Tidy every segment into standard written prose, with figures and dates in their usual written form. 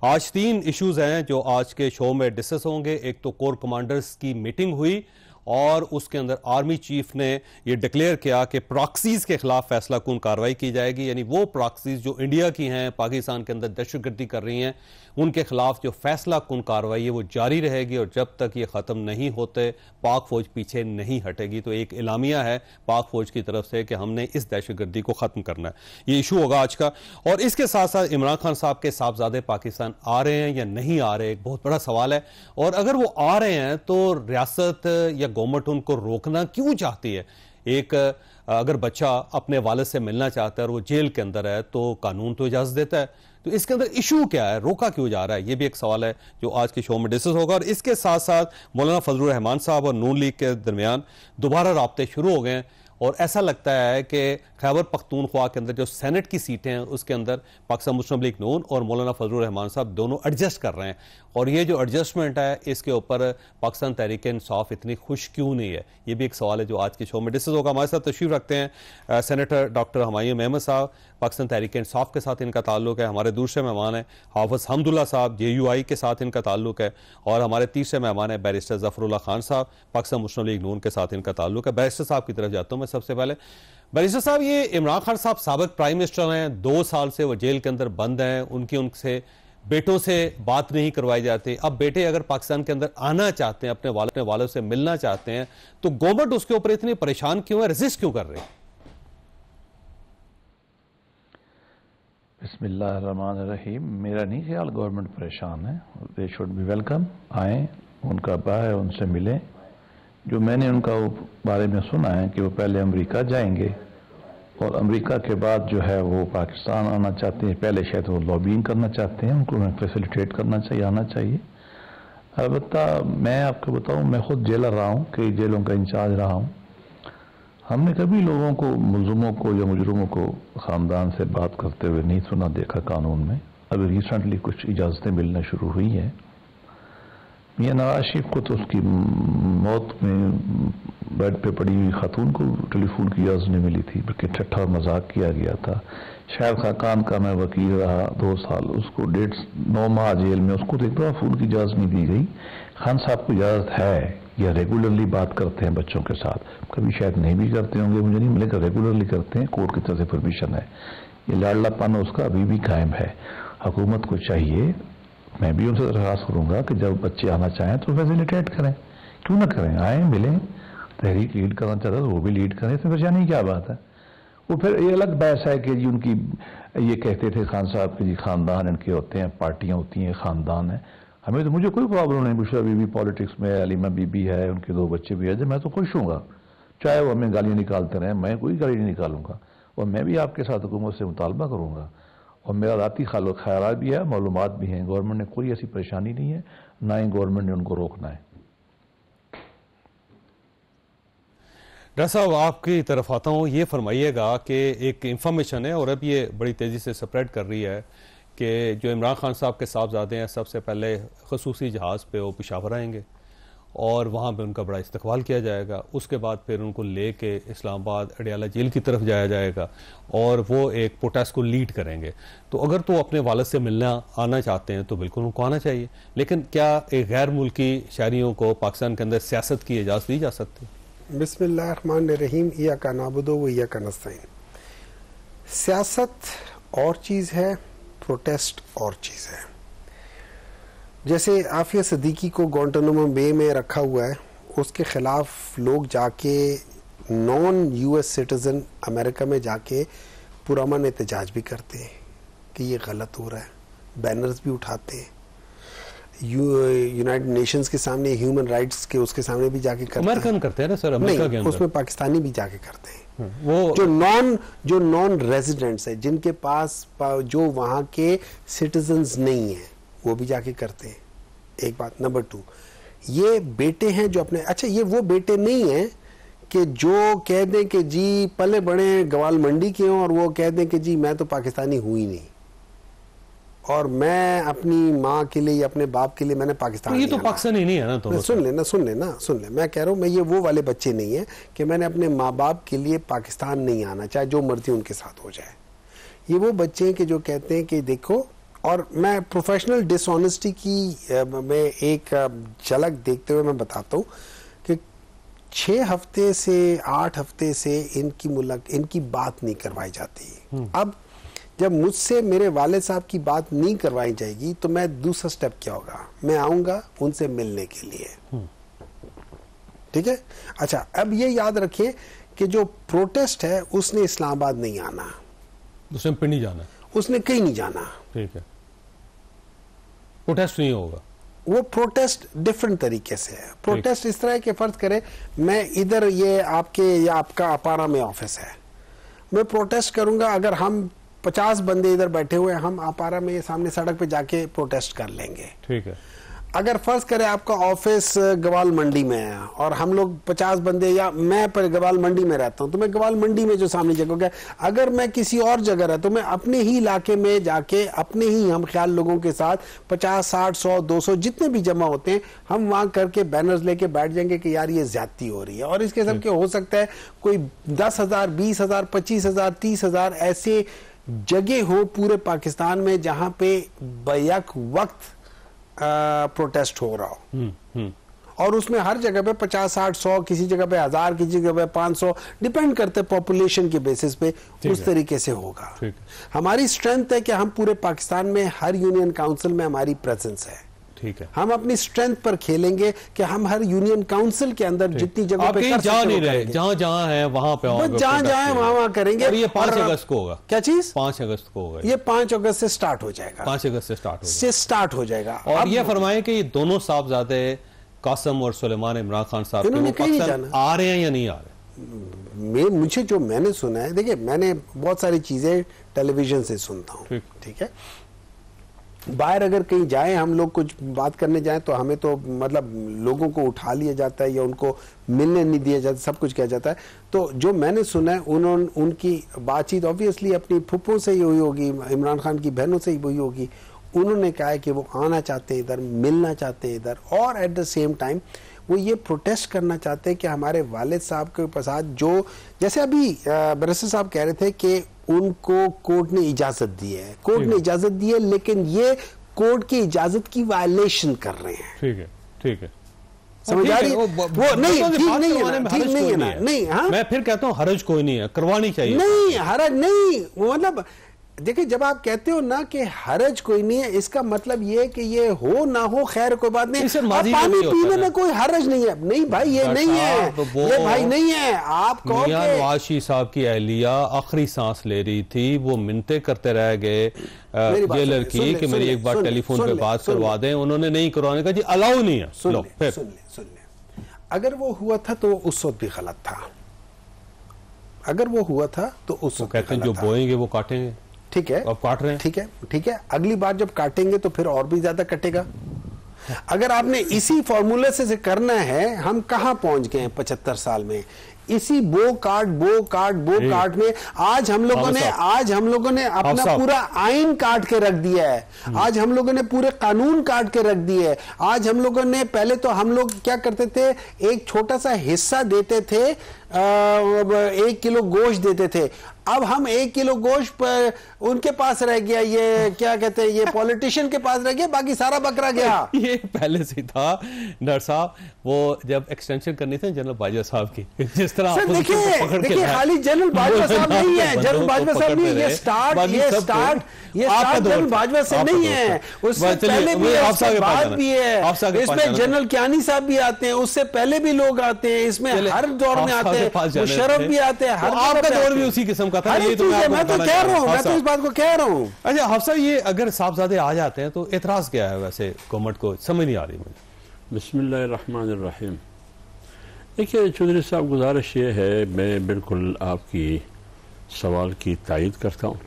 آج 3 ایشوز ہیں جو آج کے شو میں ڈسکس ہوں گے. ایک تو کور کمانڈرز کی میٹنگ ہوئی اور اس کے اندر آرمی چیف نے یہ ڈکلیئر کیا کہ پراکسیز کے خلاف فیصلہ کن کارروائی کی جائے گی. یعنی وہ پراکسیز جو انڈیا کی ہیں, پاکستان کے اندر دہشت گردی کر رہی ہیں, ان کے خلاف جو فیصلہ کن کارروائی ہے وہ جاری رہے گی اور جب تک یہ ختم نہیں ہوتے پاک فوج پیچھے نہیں ہٹے گی. تو ایک اعلامیہ ہے پاک فوج کی طرف سے کہ ہم نے اس دہشت گردی کو ختم کرنا ہے. یہ ایشو ہوگا آج کا. اور اس کے ساتھ ساتھ عمران خان صاحب کے صاحبزادے پاکستان آ رہے ہیں یا نہیں آ رہے, ایک بہت بڑا سوال ہے. اور اگر وہ آ رہے ہیں تو ریاست یا گورنمنٹ ان کو روکنا کیوں چاہتی ہے؟ ایک اگر بچہ اپنے والد سے ملنا چاہتا ہے اور وہ جیل کے اندر ہے تو قانون تو اجازت دیتا ہے, تو اس کے اندر ایشو کیا ہے, روکا کیوں جا رہا ہے؟ یہ بھی ایک سوال ہے جو آج کے شو میں ڈسکس ہوگا. اور اس کے ساتھ ساتھ مولانا فضل الرحمان صاحب اور نون لیگ کے درمیان دوبارہ رابطے شروع ہو گئے ہیں اور ایسا لگتا ہے کہ خیبر پختونخوا کے اندر جو سینٹ کی سیٹیں ہیں اس کے اندر پاکستان مسلم لیگ نون اور مولانا فضل الرحمان صاحب دونوں ایڈجسٹ کر رہے ہیں. اور یہ جو ایڈجسٹمنٹ ہے اس کے اوپر پاکستان تحریک انصاف اتنی خوش کیوں نہیں ہے؟ یہ بھی ایک سوال ہے جو آج کے شو میں ڈسکس ہوگا. ہمارے ساتھ تشریف رکھتے ہیں سینیٹر ڈاکٹر ہمایوں احمد صاحب, پاکستان تحریک انصاف کے ساتھ ان کا تعلق ہے. ہمارے دوسرے مہمان ہیں حافظ حمداللہ صاحب, JUI کے ساتھ ان کا تعلق ہے. اور ہمارے تیسرے مہمان ہیں بیرسٹر ظفر اللہ خان صاحب, پاکستان مسلم لیگ نون کے ساتھ ان کا تعلق ہے. بیرسٹر صاحب کی طرف جاتا ہوں میں سب سے پہلے. بیرسٹر صاحب, یہ عمران خان صاحب سابق پرائم منسٹر ہیں, 2 سال سے وہ جیل کے اندر بند ہیں, ان سے بیٹوں سے بات نہیں کروائی جاتی. اب بیٹے اگر پاکستان کے اندر آنا چاہتے ہیں, اپنے والد سے ملنا چاہتے ہیں, تو گورنمنٹ اس کے اوپر اتنی پریشان کیوں ہے, ریزسٹ کیوں کر رہی ہے؟ بسم اللہ الرحمن الرحیم. میرا نہیں خیال گورنمنٹ پریشان ہے. They should be welcome. آئیں, ان کا با ہے, ان سے ملیں. جو میں نے ان کا بارے میں سنا ہے کہ وہ پہلے امریکہ جائیں گے اور امریکہ کے بعد جو ہے وہ پاکستان آنا چاہتے ہیں. پہلے شاید وہ لابینگ کرنا چاہتے ہیں, ان کو فیسیلیٹیٹ کرنا چاہیے, آنا چاہیے. البتہ میں آپ کو بتاؤں, میں خود جیلر رہا ہوں, کئی جیلوں کا انچارج رہا ہوں. ہم نے کبھی لوگوں کو, ملزموں کو یا مجرموں کو خاندان سے بات کرتے ہوئے نہیں سنا دیکھا قانون میں. ابھی ریسنٹلی کچھ اجازتیں ملنا شروع ہوئی ہیں. میاں نواز شریف کو تو اس کی موت میں بیڈ پہ پڑی ہوئی خاتون کو ٹیلی فون کی اجازت نہیں ملی تھی, بلکہ ٹھٹھا اور مذاق کیا گیا تھا. شاہد خاقان کا میں وکیل رہا 2 سال, اس کو 9 ماہ جیل میں, اس کو تو ایک دفعہ فون کی اجازت نہیں دی گئی. خان صاحب کو اجازت ہے, یا ریگولرلی بات کرتے ہیں بچوں کے ساتھ, کبھی شاید نہیں بھی کرتے ہوں گے, مجھے نہیں ملے گا, ریگولرلی کرتے ہیں, کورٹ کی طرف سے پرمیشن ہے. یہ لاڈلا پن اس کا ابھی بھی قائم ہے. حکومت کو چاہیے, میں بھی ان سے درخواست کروں گا کہ جب بچے آنا چاہیں تو فیسیلیٹیٹ کریں, کیوں نہ کریں, آئیں, ملیں. تحریک لیڈ کرنا چاہتا ہے تو وہ بھی لیڈ کریں, اس میں پریشانی کیا بات ہے؟ وہ پھر یہ الگ بحث ہے کہ جی ان کی, یہ کہتے تھے خان صاحب کہ جی خاندان ان کے ہوتے ہیں, پارٹیاں ہوتی ہیں, خاندان ہیں. ہمیں تو, مجھے کوئی پرابلم نہیں, بشرا بی بی پالیٹکس میں, علیمہ بی بی ہے, ان کے 2 بچے بھی ہیں, میں تو خوش ہوں گا, چاہے وہ ہمیں گالیاں نکالتے رہیں, میں کوئی گالی نہیں نکالوں گا. اور میں بھی آپ کے ساتھ حکومت سے مطالبہ کروں گا, اور میرا ذاتی خیالات بھی ہے, معلومات بھی ہیں. گورنمنٹ نے کوئی ایسی پریشانی نہیں ہے, نہ ہی گورنمنٹ نے ان کو روکنا ہے. ڈاکٹر صاحب, آپ کی طرف آتا ہوں, یہ فرمائیے گا کہ ایک انفارمیشن ہے اور اب یہ بڑی تیزی سے سپریڈ کر رہی ہے کہ جو عمران خان صاحب کے صاحبزادے ہیں, سب سے پہلے خصوصی جہاز پہ وہ پشاور آئیں گے اور وہاں پہ ان کا بڑا استقبال کیا جائے گا. اس کے بعد پھر ان کو لے کے اسلام آباد اڈیالہ جیل کی طرف جایا جائے گا اور وہ ایک پروٹیسٹ کو لیڈ کریں گے. تو اگر تو اپنے والد سے ملنا آنا چاہتے ہیں تو بالکل ان کو آنا چاہیے, لیکن کیا ایک غیر ملکی شہریوں کو پاکستان کے اندر سیاست کی اجازت دی جا سکتی؟ بسم اللہ الرحمن الرحیم. ایاک نعبد و ایاک نستعین. سیاست اور چیز ہے, پروٹیسٹ اور چیز ہے. جیسے عافیہ صدیقی کو گوانٹانامو بے میں رکھا ہوا ہے, اس کے خلاف لوگ جا کے نان US سٹیزن امریکہ میں جا کے پرامن احتجاج بھی کرتے ہیں کہ یہ غلط ہو رہا ہے, بینرز بھی اٹھاتے ہیں, یونائٹڈ نیشنز کے سامنے, ہیومن رائٹس کے اس کے سامنے بھی جا کے کرتے ہیں. امریکن کرتے ہیں نا سر, امریکہ کے اندر اس میں پاکستانی بھی جا کے کرتے ہیں. وہ جو نان ریزیڈنٹس ہیں, جن کے پاس جو وہاں کے سٹیزنز نہیں ہیں, وہ بھی جا کے کرتے ہیں. ایک بات. نمبر 2, یہ بیٹے ہیں جو اپنے, اچھا یہ وہ بیٹے نہیں ہیں کہ جو کہہ دیں کہ جی پلے بڑے گوال منڈی کے ہوں اور وہ کہہ دیں کہ جی میں تو پاکستانی ہوں ہی نہیں اور میں اپنی ماں کے لیے یا اپنے باپ کے لیے میں نے پاکستان, یہ تو پاکستانی نہیں ہے نا. تو سن لیں, میں کہہ رہا ہوں, میں یہ وہ والے بچے نہیں ہیں کہ میں نے اپنے ماں باپ کے لیے پاکستان نہیں آنا, چاہے جو مرضی ان کے ساتھ ہو جائے. یہ وہ بچے ہیں کہ جو کہتے ہیں کہ دیکھو اور میں پروفیشنل ڈس آنیسٹی کی میں ایک جھلک دیکھتے ہوئے میں بتاتا ہوں کہ 6 ہفتے سے 8 ہفتے سے ان کی بات نہیں کروائی جاتی. اب جب مجھ سے میرے والد صاحب کی بات نہیں کروائی جائے گی تو میں دوسرا سٹیپ کیا ہوگا, میں آؤں گا ان سے ملنے کے لیے. ٹھیک ہے. اچھا, اب یہ یاد رکھیں کہ جو پروٹیسٹ ہے اس نے اسلام آباد نہیں آنا, اس نے پنڈی جانا, اس نے کہیں نہیں جانا. ٹھیک ہے, پروٹیسٹ نہیں ہوگا. وہ پروٹیسٹ ڈیفرنٹ طریقے سے ہے. پروٹیسٹ اس طرح ہے کہ فرض کریں میں ادھر یہ آپ کے یا آپ کا اپارا میں آفس ہے, میں پروٹیسٹ کروں گا. اگر ہم 50 بندے ادھر بیٹھے ہوئے ہیں, ہم اپارا میں سامنے سڑک پہ جا کے پروٹیسٹ کر لیں گے. ٹھیک ہے. اگر فرض کریں آپ کا آفس گوال منڈی میں ہے اور ہم لوگ 50 بندے, یا میں پر گوال منڈی میں رہتا ہوں تو میں گوال منڈی میں جو سامنے جگہ ہے, اگر میں کسی اور جگہ رہتا ہوں میں اپنے ہی علاقے میں جا کے اپنے ہی ہم خیال لوگوں کے ساتھ 50 60 100 200 جتنے بھی جمع ہوتے ہیں, ہم وہاں کر کے بینرز لے کے بیٹھ جائیں گے کہ یار یہ زیادتی ہو رہی ہے. اور اس قسم کے ہو سکتا ہے کوئی 10,000 20,000 25,000 30,000 ایسے جگہ ہو پورے پاکستان میں جہاں پہ بیک وقت پروٹیسٹ ہو رہا ہو, اور اس میں ہر جگہ پہ 50 60 100, کسی جگہ پہ 1000, کسی جگہ پہ 500, ڈیپینڈ کرتے پاپولیشن کے بیسس پہ اس طریقے سے ہوگا. ہماری اسٹرینتھ ہے کہ ہم پورے پاکستان میں ہر یونین کاؤنسل میں ہماری پریزنس ہے. ٹھیک ہے, ہم اپنی اسٹرینتھ پر کھیلیں گے کہ ہم ہر یونین کاؤنسل کے اندر جتنی جگہ پہ کر جا نہیں رہے, جہاں جہاں ہیں وہاں پہ جہاں جہاں وہاں کریں گے. اور یہ 5 اگست کو ہوگا. کیا چیز 5 اگست کو ہوگا. یہ 5 اگست سے سٹارٹ ہو جائے گا. 5 اگست سے سٹارٹ ہو جائے گا. اور یہ فرمائیں کہ یہ دونوں صاحبزادے قاسم اور سلیمان عمران خان صاحب آ رہے ہیں یا نہیں آ رہے؟ مجھے جو میں نے سنا ہے, دیکھیں میں نے بہت ساری چیزیں ٹیلی ویژن سے سنتا ہوں. ٹھیک ہے, باہر اگر کہیں جائیں ہم لوگ کچھ بات کرنے جائیں تو ہمیں تو مطلب لوگوں کو اٹھا لیا جاتا ہے یا ان کو ملنے نہیں دیا جاتا, سب کچھ کیا جاتا ہے. تو جو میں نے سنا ہے ان کی بات چیت آبویسلی اپنی پھپھوں سے ہی ہوئی ہوگی, عمران خان کی بہنوں سے ہی ہوئی ہوگی. انہوں نے کہا ہے کہ وہ آنا چاہتے ہیں ادھر, ملنا چاہتے ہیں ادھر, اور ایٹ دا سیم ٹائم وہ یہ پروٹیسٹ کرنا چاہتے ہیں کہ ہمارے والد صاحب کے ساتھ جو, جیسے ابھی برسر صاحب کہہ رہے تھے کہ ان کو کورٹ نے اجازت دی ہے, کورٹ نے اجازت دی ہے, لیکن یہ کورٹ کی اجازت کی وائلیشن کر رہے ہیں. ٹھیک ہے, ٹھیک ہے, سمجھ آ رہی ہے؟ وہ نہیں ہے نا, میں پھر کہتا ہوں حرج کوئی نہیں ہے, کروانی چاہیے. نہیں حرج نہیں, مطلب دیکھیں جب آپ کہتے ہو نا کہ حرج کوئی نہیں ہے, اس کا مطلب یہ کہ یہ ہو نہ ہو خیر کوئی بات نہیں, پانی پینے میں کوئی حرج نہیں ہے. نہیں بھائی یہ نہیں ہے, یہ بھائی نہیں ہے. آپ کو نواز شریف صاحب کی اہلیہ آخری سانس لے رہی تھی, وہ منتیں کرتے رہ گئے جیلر کی کہ میری ایک بار ٹیلی فون پہ بات کروا دیں, انہوں نے نہیں کروانے کا, جی الاؤ نہیں ہے. سن لیں, اگر وہ ہوا تھا تو اس وقت بھی غلط تھا, اگر وہ ہوا تھا تو اس وقت کہتے ہیں جو بوئیں گے وہ کاٹیں گے. ٹھیک ہے, اب کاٹ رہے ہیں. ٹھیک ہے, اگلی بار جب کاٹیں گے تو پھر اور بھی زیادہ کٹے گا. اگر آپ نے اسی فارمولے سے کرنا ہے, ہم کہاں پہنچ گئے ہیں 75 سال میں, اسی بو کاٹ میں. آج ہم لوگوں نے اپنا پورا آئین کاٹ کے رکھ دیا ہے, آج ہم لوگوں نے پورے قانون کاٹ کے رکھ دیے ہے. آج ہم لوگوں نے, پہلے تو ہم لوگ کیا کرتے تھے, ایک چھوٹا سا حصہ دیتے تھے, 1 کلو گوشت دیتے تھے. اب ہم 1 کلو گوشت پر ان کے پاس رہ گیا, یہ کیا کہتے ہیں, یہ پولیٹیشین کے پاس رہ گیا, باقی سارا بکرا گیا. یہ پہلے سے تھا ڈاکٹر صاحب, وہ جب ایکسٹینشن کرنی تھی جنرل باجوہ صاحب کی, جس طرح دیکھیں خالی جنرل باجوہ صاحب نہیں ہے, جنرل باجوہ صاحب نہیں, یہ سٹارٹ جنرل باجوہ سے نہیں ہے, اس سے پہلے بھی ہے, اس سے بعد بھی ہے. اس میں جنرل کیانی صاحب بھی آتے ہیں, اس سے پہلے بھی لوگ آتے ہیں, اس میں ہر دور میں آتے ہیں, مشرف بھی آتے ہیں, آپ کا دور بھی اسی قسم کا تھا. میں تو کہہ رہا ہوں, میں تو اس بات کو کہہ رہا ہوں. اچھا حفصہ, یہ اگر صاحبزادے آ جاتے ہیں تو اعتراض کیا ہے ویسے گورنمنٹ کو, سمجھ نہیں آ رہی مجھے. بسم اللہ الرحمن الرحیم. دیکھیے چودھری صاحب, گزارش یہ ہے, میں بالکل آپ کی سوال کی تائید کرتا ہوں.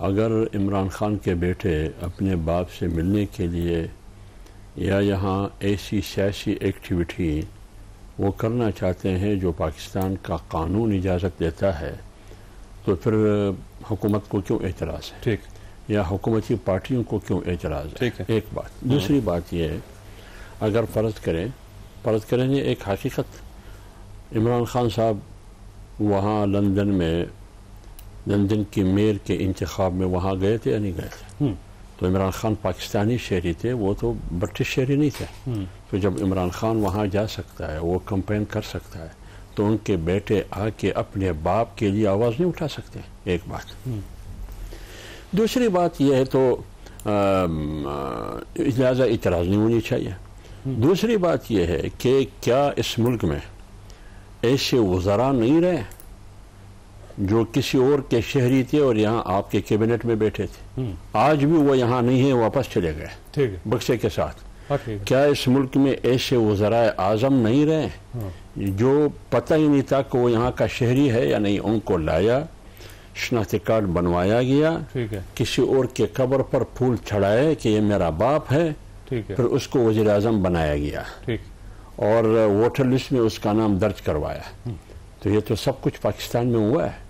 اگر عمران خان کے بیٹے اپنے باپ سے ملنے کے لیے یا یہاں ایسی سیاسی ایکٹیویٹی وہ کرنا چاہتے ہیں جو پاکستان کا قانون اجازت دیتا ہے, تو پھر حکومت کو کیوں اعتراض ہے, ٹھیک, یا حکومتی پارٹیوں کو کیوں اعتراض ہے. ایک بات. دوسری بات یہ ہے, اگر فرض کریں یہ ایک حقیقت, عمران خان صاحب وہاں لندن کی میئر کے انتخاب میں وہاں گئے تھے یا نہیں گئے تھے, تو عمران خان پاکستانی شہری تھے، وہ تو برٹش شہری نہیں تھے. تو جب عمران خان وہاں جا سکتا ہے، وہ کمپین کر سکتا ہے، تو ان کے بیٹے آ کے اپنے باپ کے لیے آواز نہیں اٹھا سکتے. ایک بات. دوسری بات یہ ہے تو لہٰذا اعتراض نہیں ہونی چاہیے. دوسری بات یہ ہے کہ کیا اس ملک میں ایسے وزراء نہیں رہے جو کسی اور کے شہری تھے اور یہاں آپ کے کیبنٹ میں بیٹھے تھے؟ آج بھی وہ یہاں نہیں ہیں، واپس چلے گئے بکسے کے ساتھ. کیا اس ملک میں ایسے وزراء اعظم نہیں رہے جو پتہ ہی نہیں تھا کہ وہ یہاں کا شہری ہے یا نہیں؟ ان کو لایا، شناختی کارڈ بنوایا گیا، کسی اور کے قبر پر پھول چڑھائے کہ یہ میرا باپ ہے، پھر اس کو وزیر اعظم بنایا گیا اور ووٹر لسٹ میں اس کا نام درج کروایا. تو یہ تو سب کچھ پاکستان میں ہوا ہے.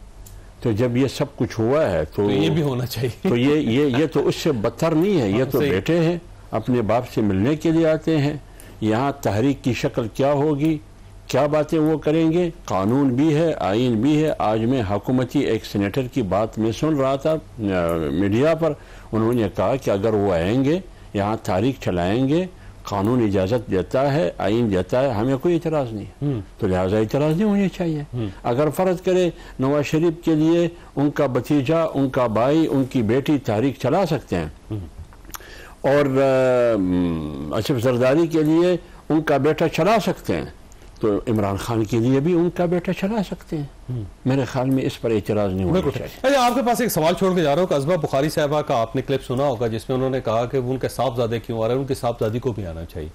تو جب یہ سب کچھ ہوا ہے تو یہ بھی ہونا چاہیے. تو یہ تو اس سے بدتر نہیں ہے. یہ تو بیٹے ہیں، اپنے باپ سے ملنے کے لیے آتے ہیں. یہاں تحریک کی شکل کیا ہوگی، کیا باتیں وہ کریں گے؟ قانون بھی ہے، آئین بھی ہے. آج میں حکومتی ایک سینیٹر کی بات میں سن رہا تھا میڈیا پر. انہوں نے کہا کہ اگر وہ آئیں گے یہاں تحریک چلائیں گے، قانون اجازت دیتا ہے، آئین دیتا ہے، ہمیں کوئی اعتراض نہیں. تو لہٰذا اعتراض نہیں ہونی چاہیے. اگر فرض کرے نواز شریف کے لیے ان کا بھتیجا، ان کا بھائی، ان کی بیٹی تحریک چلا سکتے ہیں اور اشرف زرداری کے لیے ان کا بیٹا چلا سکتے ہیں، تو عمران خان کے لیے بھی ان کا بیٹا چلا سکتے ہیں. میرے خیال میں اس پر اعتراض نہیں ہونا چاہیے. آپ کے پاس ایک سوال چھوڑ کے جا رہا ہوں کہ ازبا بخاری صاحبہ کا آپ نے کلپ سنا ہوگا جس میں انہوں نے کہا کہ ان کے صاحبزادے کیوں آ رہے ہیں، ان کی صاحبزادی کو بھی آنا چاہیے.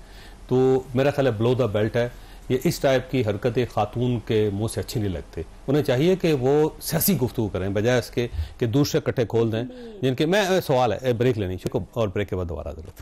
تو میرا خیال ہے بلو دا بیلٹ ہے. یہ اس ٹائپ کی حرکتیں خاتون کے منہ سے اچھی نہیں لگتے. انہیں چاہیے کہ وہ سیاسی گفتگو کریں بجائے اس کے کہ دوسرے کٹھے کھول دیں جن کے. میں سوال ہے بریک لینی اور بریک کے بعد دوبارہ ضرورت.